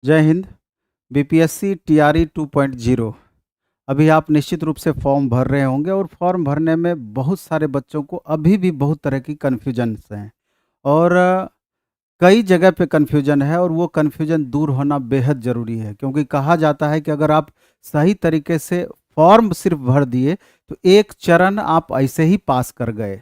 जय Hind. BPSC TRE 2.0 अभी आप निश्चित रूप से फॉर्म भर रहे होंगे और फॉर्म भरने में बहुत सारे बच्चों को अभी भी बहुत तरह की कन्फ्यूजन्स हैं और कई जगह पे कन्फ्यूजन है और वो कन्फ्यूजन दूर होना बेहद ज़रूरी है, क्योंकि कहा जाता है कि अगर आप सही तरीके से फॉर्म सिर्फ भर दिए तो एक चरण आप ऐसे ही पास कर गए।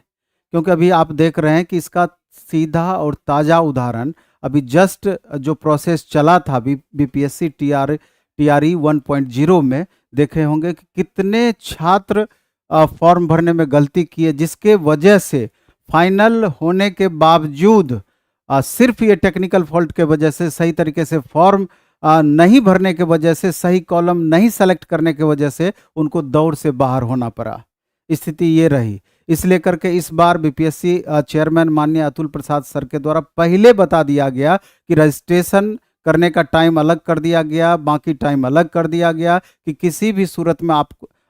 क्योंकि अभी आप देख रहे हैं कि इसका सीधा और ताज़ा उदाहरण अभी जस्ट जो प्रोसेस चला था बीपीएससी टीआरई 1.0 में देखे होंगे कि कितने छात्र फॉर्म भरने में गलती किए, जिसके वजह से फाइनल होने के बावजूद सिर्फ ये टेक्निकल फॉल्ट के वजह से, सही तरीके से फॉर्म नहीं भरने के वजह से, सही कॉलम नहीं सेलेक्ट करने के वजह से उनको दौड़ से बाहर होना पड़ा। स्थिति ये रही। इसलिए करके इस बार बीपीएससी चेयरमैन माननीय अतुल प्रसाद सर के द्वारा पहले बता दिया गया कि रजिस्ट्रेशन करने का टाइम अलग कर दिया गया, बाकी टाइम अलग कर दिया गया कि किसी भी सूरत में आप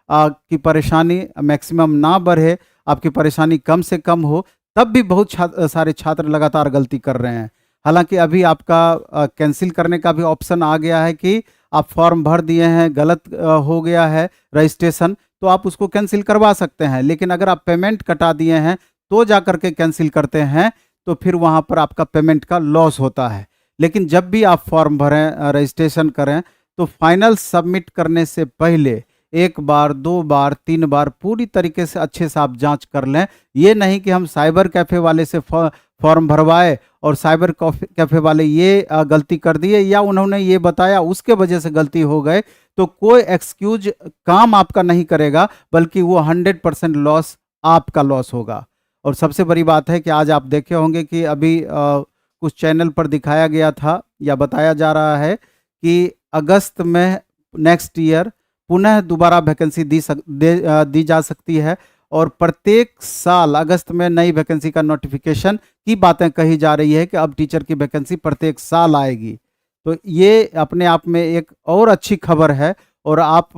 की परेशानी मैक्सिमम ना बढ़े, आपकी परेशानी कम से कम हो। तब भी बहुत सारे छात्र लगातार गलती कर रहे हैं। हालांकि अभी आपका कैंसिल करने का भी ऑप्शन आ गया है कि आप फॉर्म भर दिए हैं, गलत हो गया है रजिस्ट्रेशन, तो आप उसको कैंसिल करवा सकते हैं। लेकिन अगर आप पेमेंट कटा दिए हैं तो जा करके कैंसिल करते हैं तो फिर वहाँ पर आपका पेमेंट का लॉस होता है। लेकिन जब भी आप फॉर्म भरें, रजिस्ट्रेशन करें, तो फाइनल सबमिट करने से पहले एक बार, दो बार, तीन बार पूरी तरीके से अच्छे से आप जांच कर लें। ये नहीं कि हम साइबर कैफ़े वाले से फॉर्म भरवाए और साइबर कैफ़े वाले ये गलती कर दिए या उन्होंने ये बताया उसके वजह से गलती हो गए, तो कोई एक्सक्यूज काम आपका नहीं करेगा, बल्कि वो 100% लॉस आपका लॉस होगा। और सबसे बड़ी बात है कि आज आप देखे होंगे कि अभी कुछ चैनल पर दिखाया गया था या बताया जा रहा है कि अगस्त में नेक्स्ट ईयर पुनः दोबारा वैकेंसी दी जा सकती है और प्रत्येक साल अगस्त में नई वैकेंसी का नोटिफिकेशन की बातें कही जा रही है कि अब टीचर की वैकेंसी प्रत्येक साल आएगी। तो ये अपने आप में एक और अच्छी खबर है। और आप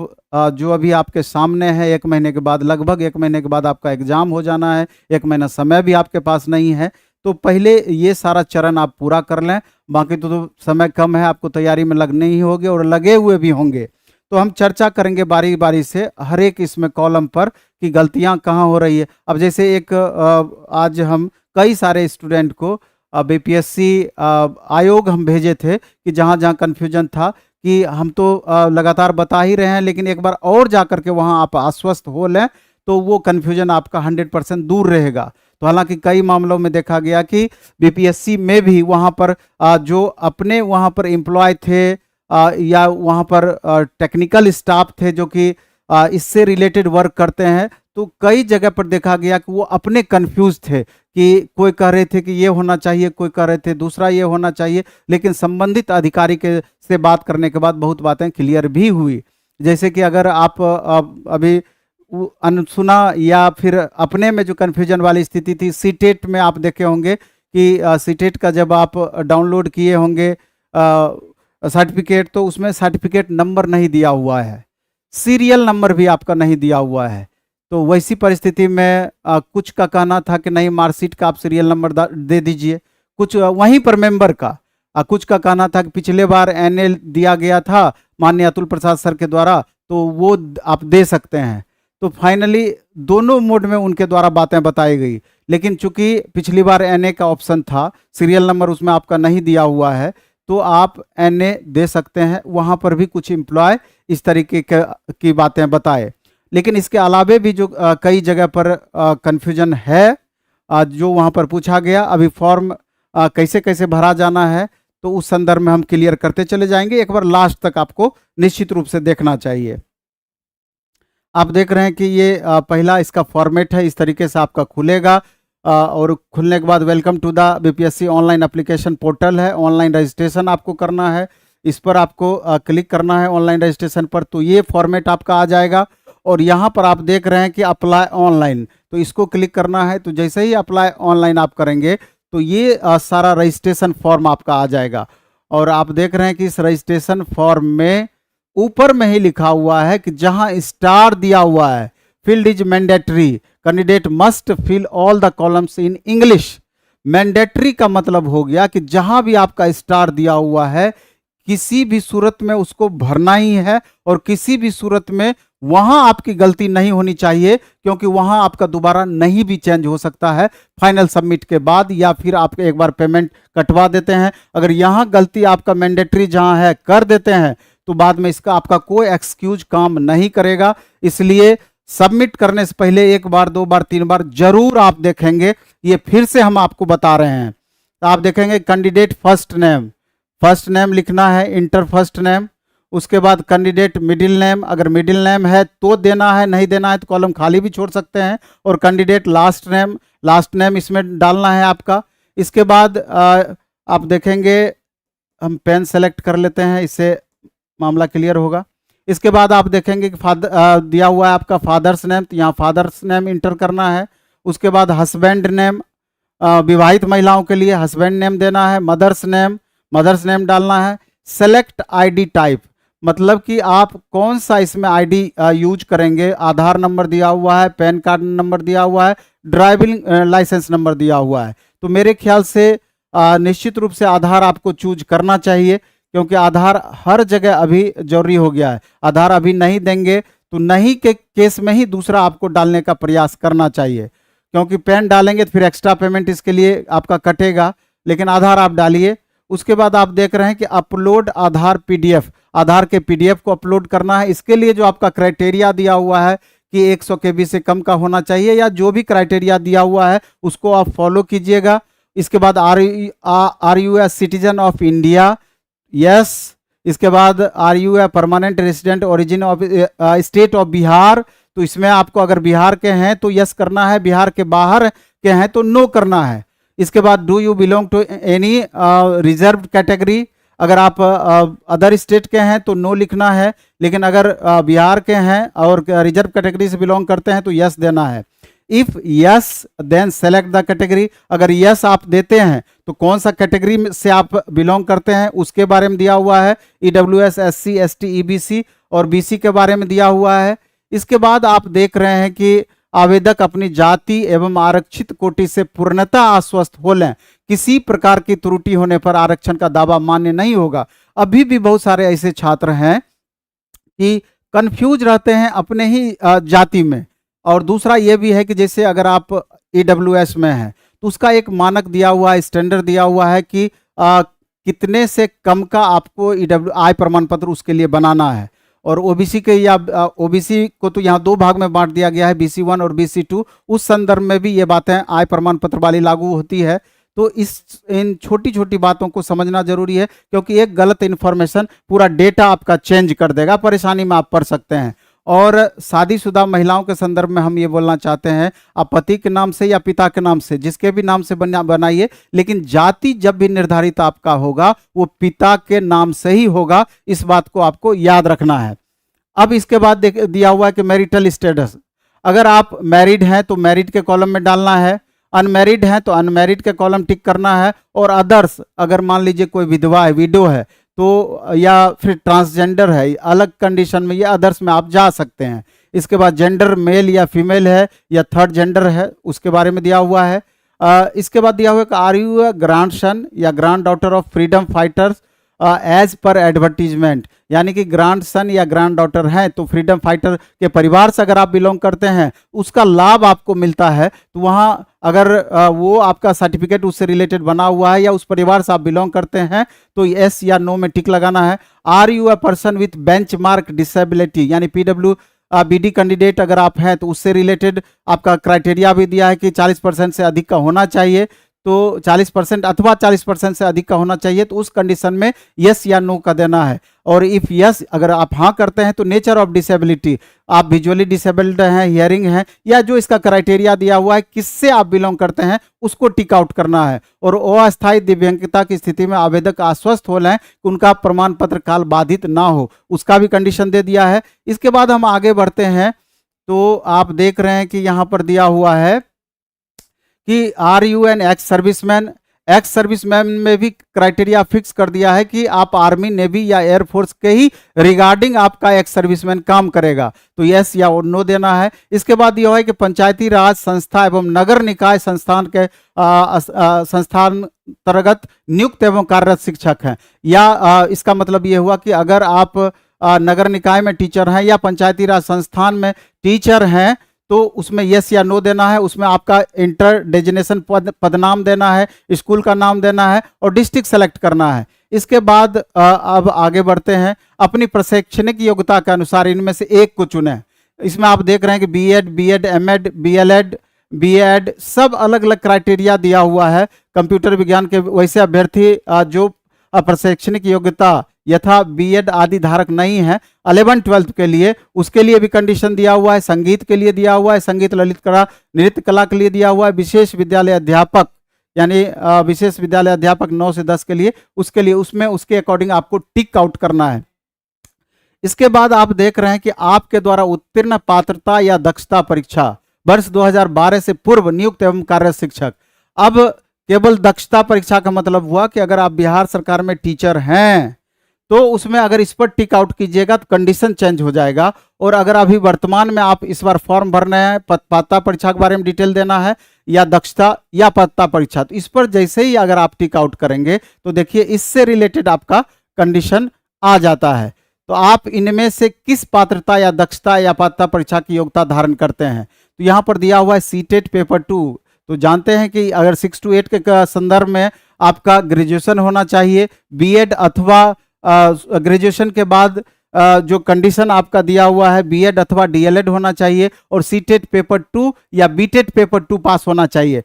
जो अभी आपके सामने है, 1 महीने के बाद, लगभग 1 महीने के बाद आपका एग्ज़ाम हो जाना है, 1 महीना समय भी आपके पास नहीं है, तो पहले ये सारा चरण आप पूरा कर लें। बाकी तो समय कम है, आपको तैयारी में लगने ही होंगे और लगे हुए भी होंगे। तो हम चर्चा करेंगे बारी बारी से हर एक इसमें कॉलम पर कि गलतियां कहाँ हो रही है। अब जैसे एक आज हम कई सारे स्टूडेंट को बीपीएससी आयोग हम भेजे थे कि जहाँ जहाँ कन्फ्यूजन था कि हम तो लगातार बता ही रहे हैं, लेकिन एक बार और जा कर के वहाँ आप आश्वस्त हो लें तो वो कन्फ्यूजन आपका 100% दूर रहेगा। तो हालांकि कई मामलों में देखा गया कि बीपीएससी में भी वहाँ पर जो अपने वहाँ पर एम्प्लॉय थे या वहाँ पर टेक्निकल स्टाफ थे जो कि इससे रिलेटेड वर्क करते हैं, तो कई जगह पर देखा गया कि वो अपने कंफ्यूज थे कि कोई कह रहे थे कि ये होना चाहिए, कोई कह रहे थे दूसरा ये होना चाहिए, लेकिन संबंधित अधिकारी के से बात करने के बाद बहुत बातें क्लियर भी हुई। जैसे कि अगर आप अभी अनसुना या फिर अपने में जो कन्फ्यूजन वाली स्थिति थी, सीटेट में आप देखे होंगे कि सीटेट का जब आप डाउनलोड किए होंगे सर्टिफिकेट, तो उसमें सर्टिफिकेट नंबर नहीं दिया हुआ है, सीरियल नंबर भी आपका नहीं दिया हुआ है। तो वैसी परिस्थिति में कुछ का कहना था कि नहीं, मार्कशीट का आप सीरियल नंबर दे दीजिए, कुछ वहीं पर मेंबर का, कुछ का कहना था कि पिछले बार एनए दिया गया था माननीय अतुल प्रसाद सर के द्वारा, तो वो आप दे सकते हैं। तो फाइनली दोनों मोड में उनके द्वारा बातें बताई गई, लेकिन चूंकि पिछली बार एनए का ऑप्शन था, सीरियल नंबर उसमें आपका नहीं दिया हुआ है, तो आप एनए दे सकते हैं। वहाँ पर भी कुछ एम्प्लॉय इस तरीके की बातें बताए। लेकिन इसके अलावे भी जो कई जगह पर कन्फ्यूजन है, जो वहाँ पर पूछा गया, अभी फॉर्म कैसे कैसे भरा जाना है, तो उस संदर्भ में हम क्लियर करते चले जाएंगे। एक बार लास्ट तक आपको निश्चित रूप से देखना चाहिए। आप देख रहे हैं कि ये पहला इसका फॉर्मेट है, इस तरीके से आपका खुलेगा और खुलने के बाद welcome to the BPSC online application portal है। ऑनलाइन रजिस्ट्रेशन आपको करना है, इस पर आपको क्लिक करना है ऑनलाइन रजिस्ट्रेशन पर, तो ये फॉर्मेट आपका आ जाएगा। और यहाँ पर आप देख रहे हैं कि अप्लाई ऑनलाइन, तो इसको क्लिक करना है। तो जैसे ही अप्लाई ऑनलाइन आप करेंगे तो ये सारा रजिस्ट्रेशन फॉर्म आपका आ जाएगा। और आप देख रहे हैं कि इस रजिस्ट्रेशन फॉर्म में ऊपर में ही लिखा हुआ है कि जहाँ स्टार दिया हुआ है, field is mandatory, candidate must fill all the columns in English. Mandatory का मतलब हो गया कि जहां भी आपका स्टार दिया हुआ है, किसी भी सूरत में उसको भरना ही है, और किसी भी सूरत में वहां आपकी गलती नहीं होनी चाहिए, क्योंकि वहां आपका दोबारा नहीं भी चेंज हो सकता है फाइनल सबमिट के बाद, या फिर आप एक बार पेमेंट कटवा देते हैं। अगर यहां गलती आपका मैंडेटरी जहां है कर देते हैं तो बाद में इसका आपका कोई एक्सक्यूज काम नहीं करेगा। इसलिए सबमिट करने से पहले एक बार, दो बार, तीन बार जरूर आप देखेंगे। ये फिर से हम आपको बता रहे हैं। तो आप देखेंगे कैंडिडेट फर्स्ट नेम लिखना है, इंटर फर्स्ट नेम। उसके बाद कैंडिडेट मिडिल नेम, अगर मिडिल नेम है तो देना है, नहीं देना है तो कॉलम खाली भी छोड़ सकते हैं। और कैंडिडेट लास्ट नेम इसमें डालना है आपका। इसके बाद आप देखेंगे, हम पेन सेलेक्ट कर लेते हैं, इससे मामला क्लियर होगा। इसके बाद आप देखेंगे कि दिया हुआ है आपका फादर्स नेम, तो यहाँ फादर्स नेम इंटर करना है। उसके बाद हस्बैंड नेम, विवाहित महिलाओं के लिए हस्बैंड नेम देना है। मदर्स नेम डालना है। सेलेक्ट आईडी टाइप, मतलब कि आप कौन सा इसमें आईडी यूज करेंगे। आधार नंबर दिया हुआ है, पैन कार्ड नंबर दिया हुआ है, ड्राइविंग लाइसेंस नंबर दिया हुआ है। तो मेरे ख्याल से निश्चित रूप से आधार आपको चूज करना चाहिए, क्योंकि आधार हर जगह अभी जरूरी हो गया है। आधार अभी नहीं देंगे तो नहीं के केस में ही दूसरा आपको डालने का प्रयास करना चाहिए, क्योंकि पैन डालेंगे तो फिर एक्स्ट्रा पेमेंट इसके लिए आपका कटेगा। लेकिन आधार आप डालिए। उसके बाद आप देख रहे हैं कि अपलोड आधार पीडीएफ, आधार के पीडीएफ को अपलोड करना है। इसके लिए जो आपका क्राइटेरिया दिया हुआ है कि 100 KB से कम का होना चाहिए, या जो भी क्राइटेरिया दिया हुआ है उसको आप फॉलो कीजिएगा। इसके बाद are you a citizen of India, yes. इसके बाद are you a permanent resident origin of state of Bihar, तो इसमें आपको अगर बिहार के हैं तो यस करना है, बिहार के बाहर के हैं तो नो करना है। इसके बाद do you belong to any reserve category, अगर आप अदर स्टेट के हैं तो नो लिखना है, लेकिन अगर बिहार के हैं और रिजर्व कैटेगरी से बिलोंग करते हैं तो यस देना है। If yes then select the category, अगर यस आप देते हैं तो कौन सा कैटेगरी से आप बिलोंग करते हैं उसके बारे में दिया हुआ है। EWS, SC, ST, EBC और BC के बारे में दिया हुआ है। इसके बाद आप देख रहे हैं कि आवेदक अपनी जाति एवं आरक्षित कोटि से पूर्णतः आश्वस्त हो लें, किसी प्रकार की त्रुटि होने पर आरक्षण का दावा मान्य नहीं होगा। अभी भी बहुत सारे ऐसे छात्र हैं कि कंफ्यूज रहते हैं अपने ही जाति में। और दूसरा ये भी है कि जैसे अगर आप EWS में हैं तो उसका एक मानक दिया हुआ है, स्टैंडर्ड दिया हुआ है कि कितने से कम का आपको आय प्रमाण पत्र उसके लिए बनाना है। और OBC के या OBC को तो यहाँ दो भाग में बांट दिया गया है, BC1 और BC2। उस संदर्भ में भी ये बातें आय प्रमाण पत्र वाली लागू होती है। तो इन छोटी छोटी बातों को समझना जरूरी है, क्योंकि एक गलत इन्फॉर्मेशन पूरा डेटा आपका चेंज कर देगा, परेशानी में आप पड़ सकते हैं। और शादीशुदा महिलाओं के संदर्भ में हम ये बोलना चाहते हैं, आप पति के नाम से या पिता के नाम से, जिसके भी नाम से बनाइए, लेकिन जाति जब भी निर्धारित आपका होगा वो पिता के नाम से ही होगा। इस बात को आपको याद रखना है। अब इसके बाद दिया हुआ है कि मैरिटल स्टेटस, अगर आप मैरिड हैं तो मैरिड के कॉलम में डालना है, अनमैरिड हैं तो अनमैरिड के कॉलम टिक करना है। और अदर्स, अगर मान लीजिए कोई विधवा है, विडो है, तो या फिर ट्रांसजेंडर है, अलग कंडीशन में, ये अदर्स में आप जा सकते हैं। इसके बाद जेंडर मेल या फीमेल है या थर्ड जेंडर है, उसके बारे में दिया हुआ है। इसके बाद दिया हुआ है कि are you a grand son या grand daughter of freedom fighters as per advertisement, यानी कि ग्रैंड सन या ग्रैंड डॉटर हैं तो फ्रीडम फाइटर के परिवार से अगर आप बिलोंग करते हैं उसका लाभ आपको मिलता है, तो वहाँ अगर वो आपका सर्टिफिकेट उससे रिलेटेड बना हुआ है या उस परिवार से आप बिलोंग करते हैं तो यस या नो में टिक लगाना है। Are you a person with benchmark disability, यानी PWBD कैंडिडेट अगर आप हैं तो उससे रिलेटेड आपका क्राइटेरिया भी दिया है कि 40% से अधिक का होना चाहिए, तो 40% अथवा 40% से अधिक का होना चाहिए, तो उस कंडीशन में यस या नो का देना है। और इफ यस अगर आप हाँ करते हैं तो नेचर ऑफ डिसेबिलिटी, आप विजुअली डिसेबल्ड हैं, हियरिंग हैं, या जो इसका क्राइटेरिया दिया हुआ है किससे आप बिलोंग करते हैं उसको टिक आउट करना है। और अस्थायी दिव्यांगता की स्थिति में आवेदक आश्वस्त हो लें कि उनका प्रमाण पत्र काल बाधित ना हो, उसका भी कंडीशन दे दिया है। इसके बाद हम आगे बढ़ते हैं तो आप देख रहे हैं कि यहाँ पर दिया हुआ है कि are you an ex serviceman, ex serviceman में भी क्राइटेरिया फिक्स कर दिया है कि आप आर्मी, नेवी या एयरफोर्स के ही रिगार्डिंग आपका एक्स सर्विसमैन काम करेगा, तो यस या नो देना है। इसके बाद यह है कि पंचायती राज संस्था एवं नगर निकाय संस्थान के संस्थान अंतर्गत नियुक्त एवं कार्यरत शिक्षक हैं, या इसका मतलब ये हुआ कि अगर आप नगर निकाय में टीचर हैं या पंचायती राज संस्थान में टीचर हैं तो उसमें यस या नो देना है। उसमें आपका इंटर डेजिनेशन पदनाम देना है, स्कूल का नाम देना है और डिस्ट्रिक्ट सेलेक्ट करना है। इसके बाद अब आगे बढ़ते हैं। अपनी प्रशैक्षणिक योग्यता के अनुसार इनमें से एक को चुनें। इसमें आप देख रहे हैं कि बीएड, एमएड, बीएलएड, बीएड सब अलग अलग क्राइटेरिया दिया हुआ है। कंप्यूटर विज्ञान के वैसे अभ्यर्थी जो प्रशैक्षणिक योग्यता यथा बीएड आदि धारक नहीं है 11-12 के लिए, उसके लिए भी कंडीशन दिया हुआ है। संगीत के लिए दिया हुआ है, संगीत, ललित कला, नृत्य कला के लिए दिया हुआ है। विशेष विद्यालय अध्यापक यानी विशेष विद्यालय अध्यापक 9 से 10 के लिए, उसके लिए उसमें उसके अकॉर्डिंग आपको टिक आउट करना है। इसके बाद आप देख रहे हैं कि आपके द्वारा उत्तीर्ण पात्रता या दक्षता परीक्षा वर्ष 2012 से पूर्व नियुक्त एवं कार्यरत शिक्षक। अब केवल दक्षता परीक्षा का मतलब हुआ कि अगर आप बिहार सरकार में टीचर हैं तो उसमें अगर इस पर टिक आउट कीजिएगा तो कंडीशन चेंज हो जाएगा। और अगर अभी वर्तमान में आप इस बार फॉर्म भरना है, पात्रता परीक्षा के बारे में डिटेल देना है या दक्षता या पात्रता परीक्षा, तो इस पर जैसे ही अगर आप टिक आउट करेंगे तो देखिए इससे रिलेटेड आपका कंडीशन आ जाता है। तो आप इनमें से किस पात्रता या दक्षता या पात्रता परीक्षा की योग्यता धारण करते हैं। तो यहाँ पर दिया हुआ है सीटेट पेपर 2। तो जानते हैं कि अगर 6 to 8 के संदर्भ में आपका ग्रेजुएशन होना चाहिए, बीएड अथवा ग्रेजुएशन के बाद जो कंडीशन आपका दिया हुआ है बीएड अथवा डीएलएड होना चाहिए और सीटेट पेपर 2 या बीटेट पेपर 2 पास होना चाहिए।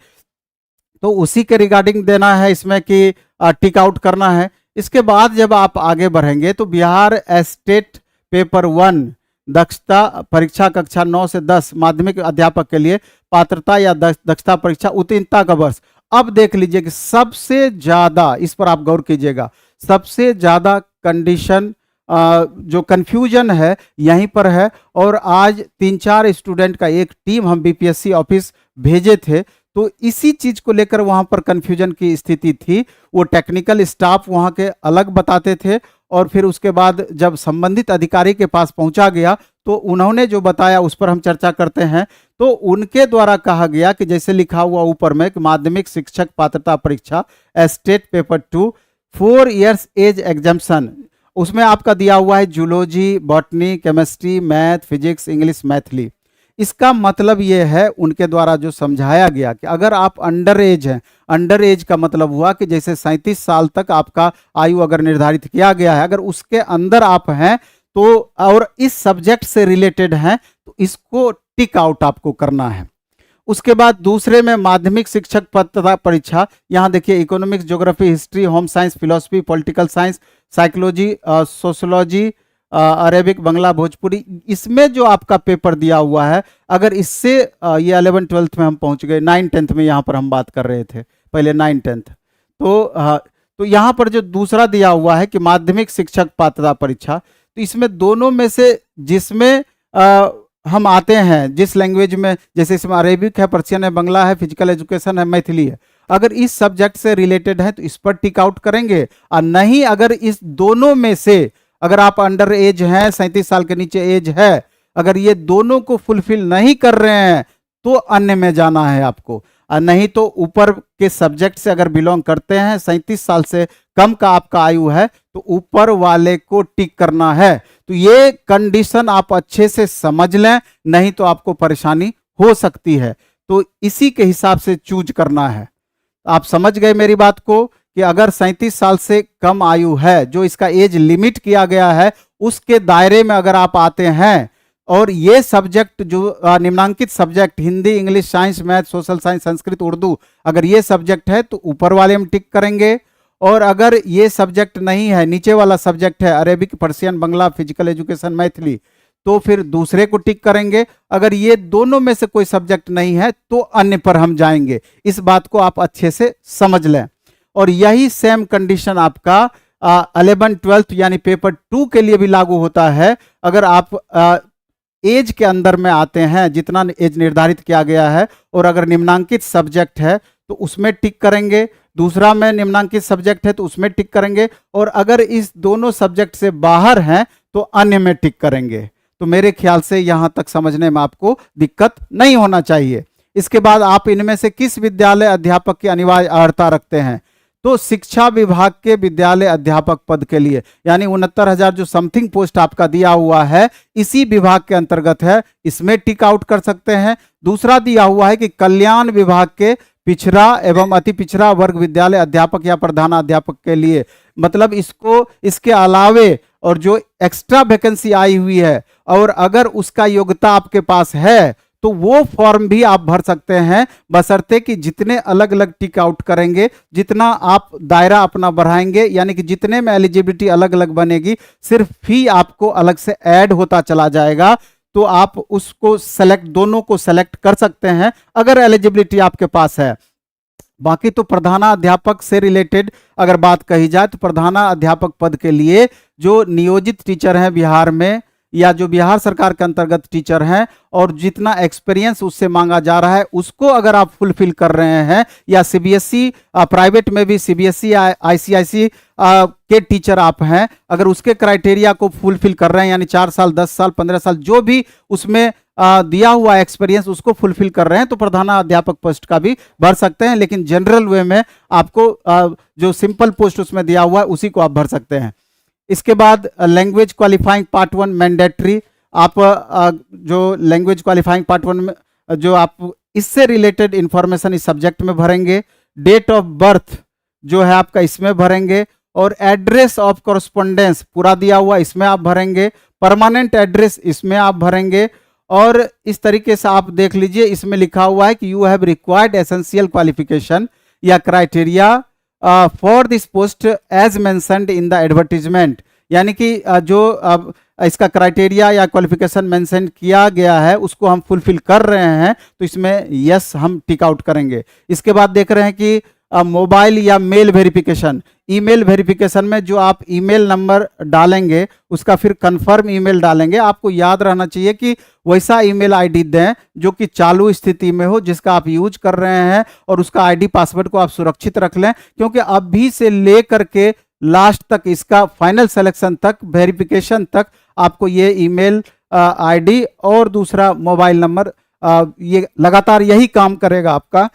तो उसी के रिगार्डिंग देना है इसमें कि टिक आउट करना है। इसके बाद जब आप आगे बढ़ेंगे तो बिहार स्टेट पेपर 1 दक्षता परीक्षा कक्षा 9 से 10 माध्यमिक अध्यापक के लिए पात्रता या दक्षता परीक्षा उत्तीर्णता का वर्ष। अब देख लीजिए कि सबसे ज्यादा, इस पर आप गौर कीजिएगा, सबसे ज्यादा कंडीशन जो कंफ्यूजन है यहीं पर है। और आज 3-4 स्टूडेंट का एक टीम हम बीपीएससी ऑफिस भेजे थे, तो इसी चीज को लेकर वहां पर कंफ्यूजन की स्थिति थी। वो टेक्निकल स्टाफ वहां के अलग बताते थे और फिर उसके बाद जब संबंधित अधिकारी के पास पहुंचा गया तो उन्होंने जो बताया उस पर हम चर्चा करते हैं। तो उनके द्वारा कहा गया कि जैसे लिखा हुआ ऊपर में कि माध्यमिक शिक्षक पात्रता परीक्षा state paper 2 4 years age exemption, उसमें आपका दिया हुआ है zoology, botany, chemistry, math, physics, English, Maithili. इसका मतलब ये है उनके द्वारा जो समझाया गया कि अगर आप अंडर एज हैं, अंडर एज का मतलब हुआ कि जैसे 37 साल तक आपका आयु अगर निर्धारित किया गया है, अगर उसके अंदर आप हैं तो और इस सब्जेक्ट से रिलेटेड हैं तो इसको टिक आउट आपको करना है। उसके बाद दूसरे में माध्यमिक शिक्षक पात्रता परीक्षा, यहाँ देखिए economics, geography, history, home science, philosophy, political science, psychology, sociology, Arabic, Bangla, Bhojpuri, इसमें जो आपका पेपर दिया हुआ है अगर इससे ये 11-12 में हम पहुंच गए, 9-10 में यहाँ पर हम बात कर रहे थे, पहले 9-10 तो यहाँ पर जो दूसरा दिया हुआ है कि माध्यमिक शिक्षक पात्रता परीक्षा, तो इसमें दोनों में से जिसमें हम आते हैं, जिस लैंग्वेज में, जैसे इसमें अरेबिक है, पर्शियन है, बंगला है, फिजिकल एजुकेशन है, मैथिली है, अगर इस सब्जेक्ट से रिलेटेड है तो इस पर टिक आउट करेंगे। और नहीं अगर इस दोनों में से, अगर आप अंडर एज हैं, 37 साल के नीचे एज है, अगर ये दोनों को फुलफिल नहीं कर रहे हैं तो अन्य में जाना है आपको। और नहीं तो ऊपर के सब्जेक्ट से अगर बिलोंग करते हैं, 37 साल से कम का आपका आयु है, तो ऊपर वाले को टिक करना है। तो ये कंडीशन आप अच्छे से समझ लें, नहीं तो आपको परेशानी हो सकती है। तो इसी के हिसाब से चूज करना है। आप समझ गए मेरी बात को कि अगर 37 साल से कम आयु है, जो इसका एज लिमिट किया गया है, उसके दायरे में अगर आप आते हैं और ये सब्जेक्ट जो निम्नांकित subject Hindi, English, science, math, social science, Sanskrit, Urdu, अगर ये सब्जेक्ट है तो ऊपर वाले में टिक करेंगे। और अगर ये सब्जेक्ट नहीं है, नीचे वाला सब्जेक्ट है अरेबिक, पर्शियन, बंगला, फिजिकल एजुकेशन, मैथिली, तो फिर दूसरे को टिक करेंगे। अगर ये दोनों में से कोई सब्जेक्ट नहीं है तो अन्य पर हम जाएंगे। इस बात को आप अच्छे से समझ लें। और यही सेम कंडीशन आपका 11-12 यानी पेपर 2 के लिए भी लागू होता है। अगर आप एज के अंदर में आते हैं, जितना एज निर्धारित किया गया है, और अगर निम्नांकित सब्जेक्ट है तो उसमें टिक करेंगे, दूसरा में निम्नांकित सब्जेक्ट है तो उसमें टिक करेंगे, और अगर इस दोनों सब्जेक्ट से बाहर हैं तो अन्य में टिक करेंगे। तो मेरे ख्याल से यहां तक समझने में आपको दिक्कत नहीं होना चाहिए। इसके बाद आप इनमें से किस विद्यालय अध्यापक की अनिवार्य अर्हता रखते हैं? तो शिक्षा विभाग के विद्यालय अध्यापक पद के लिए, यानी 69,000 जो समथिंग पोस्ट आपका दिया हुआ है इसी विभाग के अंतर्गत है, इसमें टिक आउट कर सकते हैं। दूसरा दिया हुआ है कि कल्याण विभाग के पिछड़ा एवं अति पिछड़ा वर्ग विद्यालय अध्यापक या प्रधानाध्यापक के लिए, मतलब इसको इसके अलावे और जो एक्स्ट्रा वैकेंसी आई हुई है और अगर उसका योग्यता आपके पास है तो वो फॉर्म भी आप भर सकते हैं, बशर्ते कि जितने अलग अलग टिक आउट करेंगे, जितना आप दायरा अपना बढ़ाएंगे, यानी कि जितने में एलिजिबिलिटी अलग अलग बनेगी, सिर्फ फी आपको अलग से ऐड होता चला जाएगा। तो आप उसको सेलेक्ट, दोनों को सेलेक्ट कर सकते हैं अगर एलिजिबिलिटी आपके पास है। बाकी तो प्रधानाध्यापक से रिलेटेड अगर बात कही जाए तो प्रधानाध्यापक पद के लिए जो नियोजित टीचर हैं बिहार में या जो बिहार सरकार के अंतर्गत टीचर हैं और जितना एक्सपीरियंस उससे मांगा जा रहा है उसको अगर आप फुलफिल कर रहे हैं, या सीबीएसई प्राइवेट में भी सीबीएसई आईसीआईसी के टीचर आप हैं, अगर उसके क्राइटेरिया को फुलफिल कर रहे हैं, यानी 4 साल 10 साल 15 साल जो भी उसमें दिया हुआ एक्सपीरियंस उसको फुलफिल कर रहे हैं, तो प्रधानाध्यापक पोस्ट का भी भर सकते हैं। लेकिन जनरल वे में आपको जो सिंपल पोस्ट उसमें दिया हुआ है उसी को आप भर सकते हैं। इसके बाद लैंग्वेज क्वालिफाइंग पार्ट 1 मैंडेटरी, आप जो लैंग्वेज क्वालिफाइंग पार्ट 1 में जो आप इससे रिलेटेड इंफॉर्मेशन इस सब्जेक्ट में भरेंगे, डेट ऑफ बर्थ जो है आपका इसमें भरेंगे, और एड्रेस ऑफ कॉरस्पॉन्डेंस पूरा दिया हुआ इसमें आप भरेंगे, परमानेंट एड्रेस इसमें आप भरेंगे। और इस तरीके से आप देख लीजिए इसमें लिखा हुआ है कि you have required essential qualification या criteria for this post as mentioned in the advertisement, यानी कि जो इसका क्राइटेरिया या क्वालिफिकेशन मेंशन किया गया है उसको हम फुलफिल कर रहे हैं, तो इसमें यस हम टिक आउट करेंगे। इसके बाद देख रहे हैं कि मोबाइल या मेल वेरिफिकेशन, ईमेल वेरिफिकेशन में जो आप ईमेल नंबर डालेंगे उसका फिर कंफर्म ईमेल डालेंगे। आपको याद रहना चाहिए कि वैसा ईमेल आईडी दें जो कि चालू स्थिति में हो, जिसका आप यूज कर रहे हैं, और उसका आईडी पासवर्ड को आप सुरक्षित रख लें, क्योंकि अभी से लेकर के लास्ट तक, इसका फाइनल सिलेक्शन तक, वेरिफिकेशन तक आपको ये ईमेल आईडी और दूसरा मोबाइल नंबर ये लगातार यही काम करेगा आपका।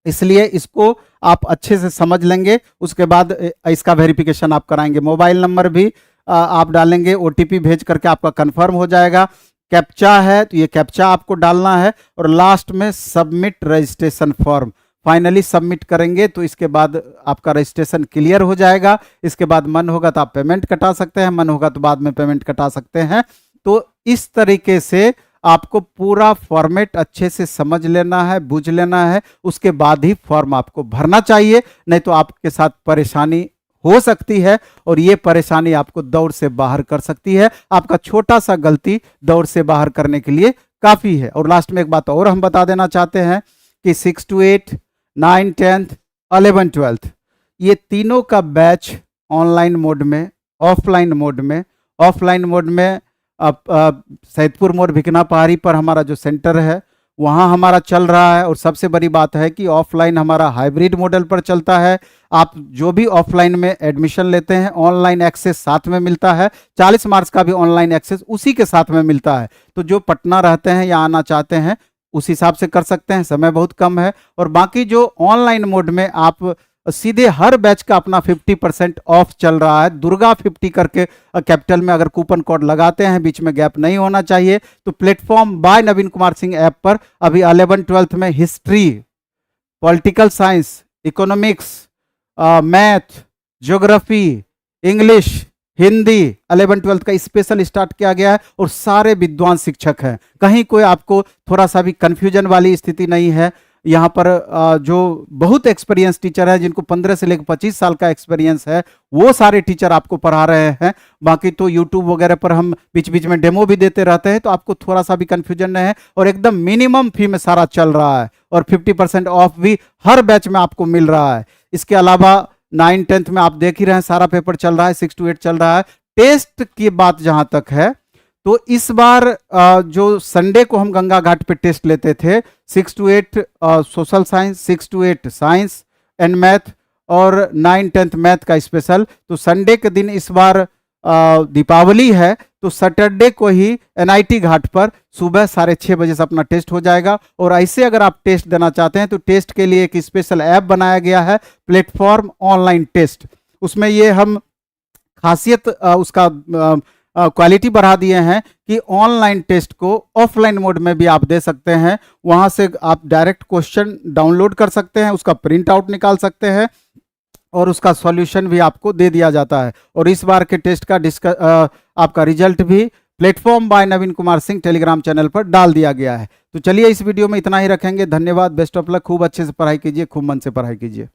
इसलिए इसको आप अच्छे से समझ लेंगे, उसके बाद इसका वेरिफिकेशन आप कराएंगे। मोबाइल नंबर भी आप डालेंगे, ओटीपी भेज करके आपका कंफर्म हो जाएगा। कैप्चा है तो ये कैप्चा आपको डालना है, और लास्ट में submit registration form finally submit करेंगे तो इसके बाद आपका रजिस्ट्रेशन क्लियर हो जाएगा। इसके बाद मन होगा तो आप पेमेंट कटा सकते हैं, मन होगा तो बाद में पेमेंट कटा सकते हैं। तो इस तरीके से आपको पूरा फॉर्मेट अच्छे से समझ लेना है, बुझ लेना है, उसके बाद ही फॉर्म आपको भरना चाहिए, नहीं तो आपके साथ परेशानी हो सकती है और ये परेशानी आपको दौड़ से बाहर कर सकती है। आपका छोटा सा गलती दौड़ से बाहर करने के लिए काफ़ी है। और लास्ट में एक बात और हम बता देना चाहते हैं कि 6 to 8, 9, 10th, 11, 12th ये तीनों का बैच ऑनलाइन मोड में, ऑफलाइन मोड में, ऑफलाइन मोड में सैदपुर मोड़ भिकना पहाड़ी पर हमारा जो सेंटर है वहाँ हमारा चल रहा है। और सबसे बड़ी बात है कि ऑफलाइन हमारा हाइब्रिड मॉडल पर चलता है। आप जो भी ऑफलाइन में एडमिशन लेते हैं ऑनलाइन एक्सेस साथ में मिलता है, 40 मार्च का भी ऑनलाइन एक्सेस उसी के साथ में मिलता है। तो जो पटना रहते हैं या आना चाहते हैं उस हिसाब से कर सकते हैं, समय बहुत कम है। और बाकी जो ऑनलाइन मोड में आप सीधे हर बैच का अपना 50% ऑफ चल रहा है, दुर्गा 50 करके कैपिटल में अगर कूपन कोड लगाते हैं, बीच में गैप नहीं होना चाहिए। तो प्लेटफॉर्म बाय नवीन कुमार सिंह ऐप पर अभी 11, 12th में history, political science, economics, math, geography, English, Hindi 11, 12th का स्पेशल स्टार्ट किया गया है और सारे विद्वान शिक्षक हैं। कहीं कोई आपको थोड़ा सा भी कंफ्यूजन वाली स्थिति नहीं है। यहाँ पर जो बहुत एक्सपीरियंस टीचर है, जिनको 15 से लेकर 25 साल का एक्सपीरियंस है, वो सारे टीचर आपको पढ़ा रहे हैं। बाकी तो यूट्यूब वगैरह पर हम बीच बीच में डेमो भी देते रहते हैं, तो आपको थोड़ा सा भी कंफ्यूजन नहीं है। और एकदम मिनिमम फी में सारा चल रहा है और 50% ऑफ भी हर बैच में आपको मिल रहा है। इसके अलावा 9, 10th में आप देख ही रहे हैं सारा पेपर चल रहा है, 6 to 8 चल रहा है। टेस्ट की बात जहाँ तक है तो इस बार जो संडे को हम गंगा घाट पे टेस्ट लेते थे 6 to 8 social science, 6 to 8 science and math और 9-10th मैथ का स्पेशल। तो संडे के दिन इस बार दीपावली है, तो सैटरडे को ही एनआईटी घाट पर सुबह 6:30 बजे से अपना टेस्ट हो जाएगा। और ऐसे अगर आप टेस्ट देना चाहते हैं तो टेस्ट के लिए एक स्पेशल ऐप बनाया गया है, प्लेटफॉर्म ऑनलाइन टेस्ट। उसमें ये हम खासियत उसका क्वालिटी बढ़ा दिए हैं कि ऑनलाइन टेस्ट को ऑफलाइन मोड में भी आप दे सकते हैं। वहां से आप डायरेक्ट क्वेश्चन डाउनलोड कर सकते हैं, उसका प्रिंट आउट निकाल सकते हैं और उसका सॉल्यूशन भी आपको दे दिया जाता है। और इस बार के टेस्ट का आपका रिजल्ट भी प्लेटफॉर्म बाय नवीन कुमार सिंह टेलीग्राम चैनल पर डाल दिया गया है। तो चलिए इस वीडियो में इतना ही रखेंगे। धन्यवाद, बेस्ट ऑफ लक, खूब अच्छे से पढ़ाई कीजिए, खूब मन से पढ़ाई कीजिए।